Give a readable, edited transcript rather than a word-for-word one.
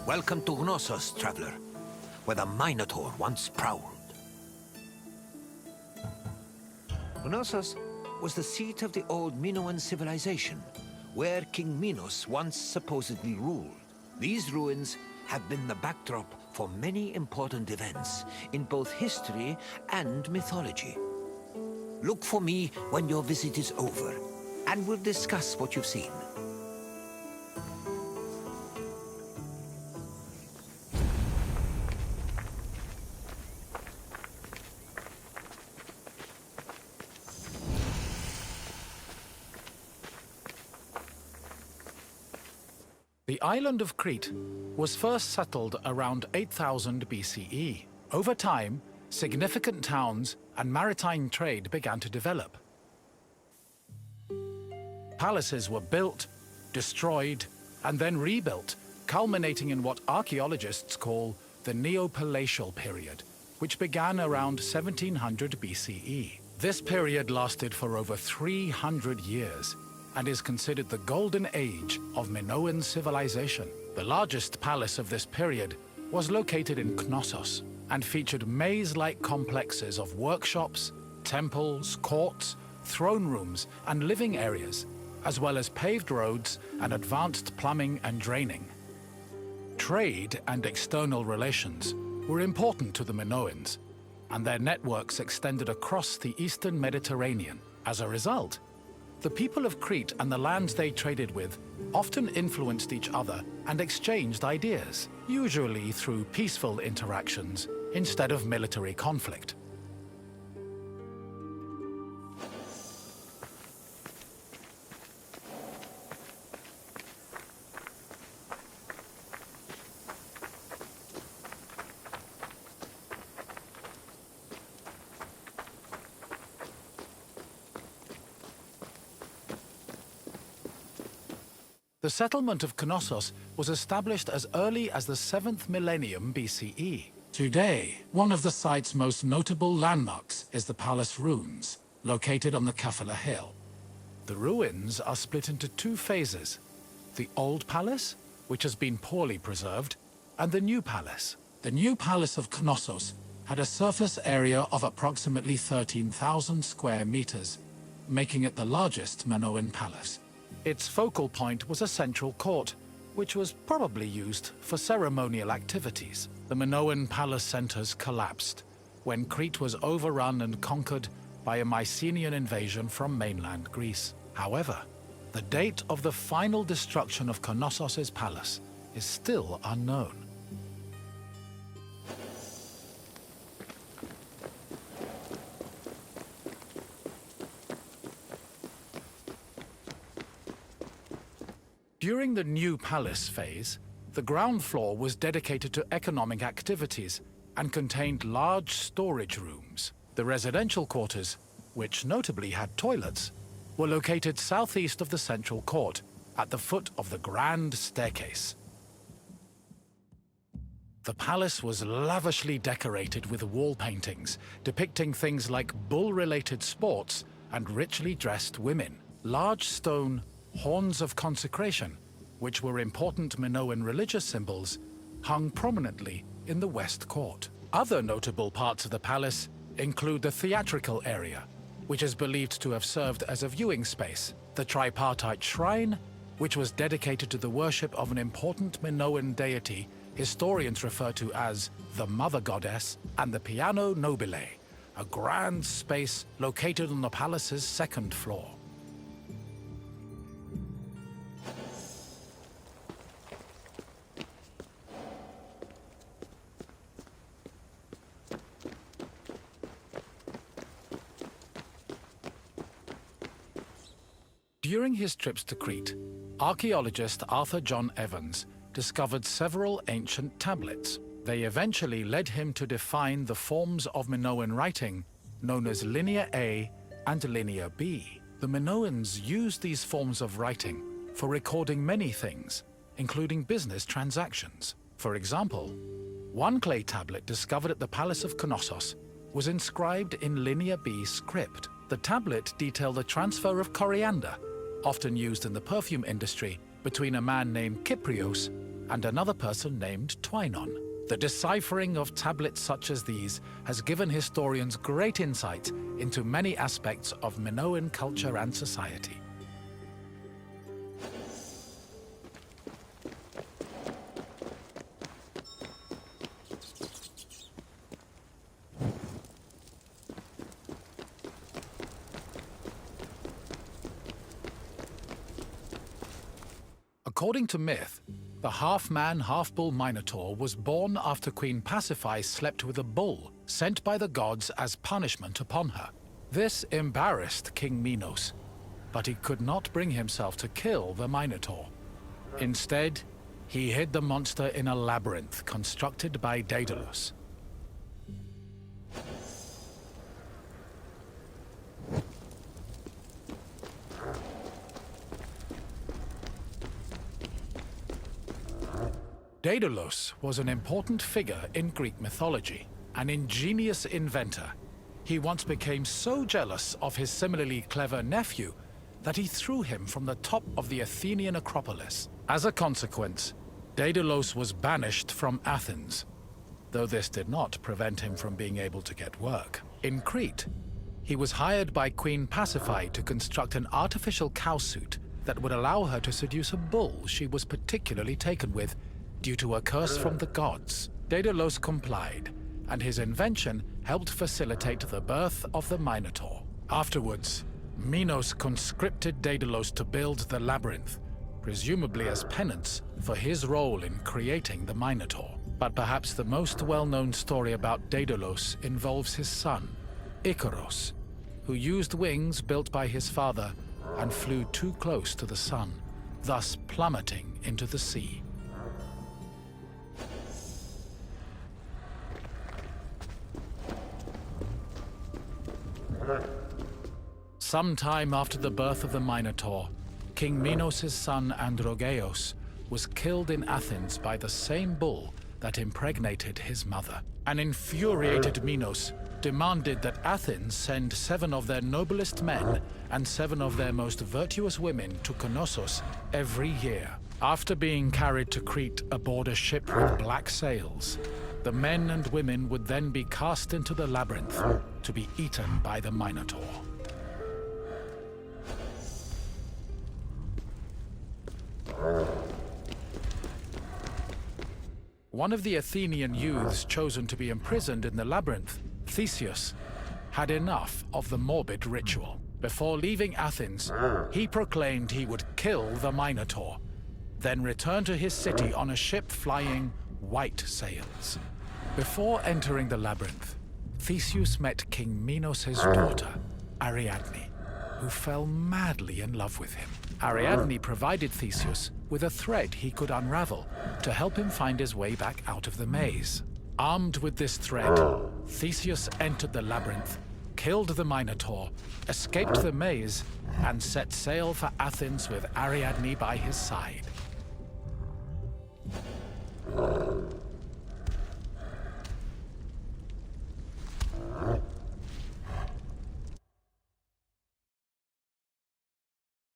Welcome to Knossos, traveler, where the Minotaur once prowled. Knossos was the seat of the old Minoan civilization, where King Minos once supposedly ruled. These ruins have been the backdrop for many important events in both history and mythology. Look for me when your visit is over, and we'll discuss what you've seen. The island of Crete was first settled around 8000 BCE. Over time, significant towns and maritime trade began to develop. Palaces were built, destroyed, and then rebuilt, culminating in what archaeologists call the Neopalatial period, which began around 1700 BCE. This period lasted for over 300 years, and is considered the golden age of Minoan civilization. The largest palace of this period was located in Knossos and featured maze-like complexes of workshops, temples, courts, throne rooms, and living areas, as well as paved roads and advanced plumbing and draining. Trade and external relations were important to the Minoans, and their networks extended across the eastern Mediterranean. As a result, the people of Crete and the lands they traded with often influenced each other and exchanged ideas, usually through peaceful interactions instead of military conflict. The settlement of Knossos was established as early as the 7th millennium BCE. Today, one of the site's most notable landmarks is the palace ruins, located on the Kafala Hill. The ruins are split into two phases: the old palace, which has been poorly preserved, and the new palace. The new palace of Knossos had a surface area of approximately 13,000 square meters, making it the largest Minoan palace. Its focal point was a central court, which was probably used for ceremonial activities. The Minoan palace centers collapsed when Crete was overrun and conquered by a Mycenaean invasion from mainland Greece. However, the date of the final destruction of Knossos' palace is still unknown. During the new palace phase, the ground floor was dedicated to economic activities and contained large storage rooms. The residential quarters, which notably had toilets, were located southeast of the central court, at the foot of the grand staircase. The palace was lavishly decorated with wall paintings depicting things like bull-related sports and richly dressed women. Large stone horns of consecration, which were important Minoan religious symbols, hung prominently in the west court. Other notable parts of the palace include the theatrical area, which is believed to have served as a viewing space, the tripartite shrine, which was dedicated to the worship of an important Minoan deity historians refer to as the Mother Goddess, and the Piano Nobile, a grand space located on the palace's second floor. During his trips to Crete, archaeologist Arthur John Evans discovered several ancient tablets. They eventually led him to define the forms of Minoan writing known as Linear A and Linear B. The Minoans used these forms of writing for recording many things, including business transactions. For example, one clay tablet discovered at the Palace of Knossos was inscribed in Linear B script. The tablet detailed the transfer of coriander, often used in the perfume industry, between a man named Kyprios and another person named Twynon. The deciphering of tablets such as these has given historians great insight into many aspects of Minoan culture and society. According to myth, the half-man, half-bull Minotaur was born after Queen Pasiphae slept with a bull sent by the gods as punishment upon her. This embarrassed King Minos, but he could not bring himself to kill the Minotaur. Instead, he hid the monster in a labyrinth constructed by Daedalus. Daedalus was an important figure in Greek mythology, an ingenious inventor. He once became so jealous of his similarly clever nephew that he threw him from the top of the Athenian Acropolis. As a consequence, Daedalus was banished from Athens, though this did not prevent him from being able to get work. In Crete, he was hired by Queen Pasiphae to construct an artificial cowsuit that would allow her to seduce a bull she was particularly taken with due to a curse from the gods. Daedalus complied, and his invention helped facilitate the birth of the Minotaur. Afterwards, Minos conscripted Daedalus to build the labyrinth, presumably as penance for his role in creating the Minotaur. But perhaps the most well-known story about Daedalus involves his son, Icaros, who used wings built by his father and flew too close to the sun, thus plummeting into the sea. Sometime after the birth of the Minotaur, King Minos' son Androgeos was killed in Athens by the same bull that impregnated his mother. An infuriated Minos demanded that Athens send 7 of their noblest men and 7 of their most virtuous women to Knossos every year. After being carried to Crete aboard a ship with black sails, the men and women would then be cast into the labyrinth to be eaten by the Minotaur. One of the Athenian youths chosen to be imprisoned in the labyrinth, Theseus, had enough of the morbid ritual. Before leaving Athens, he proclaimed he would kill the Minotaur, then return to his city on a ship flying white sails. Before entering the labyrinth, Theseus met King Minos' daughter, Ariadne, who fell madly in love with him. Ariadne provided Theseus with a thread he could unravel to help him find his way back out of the maze. Armed with this thread, Theseus entered the labyrinth, killed the Minotaur, escaped the maze, and set sail for Athens with Ariadne by his side.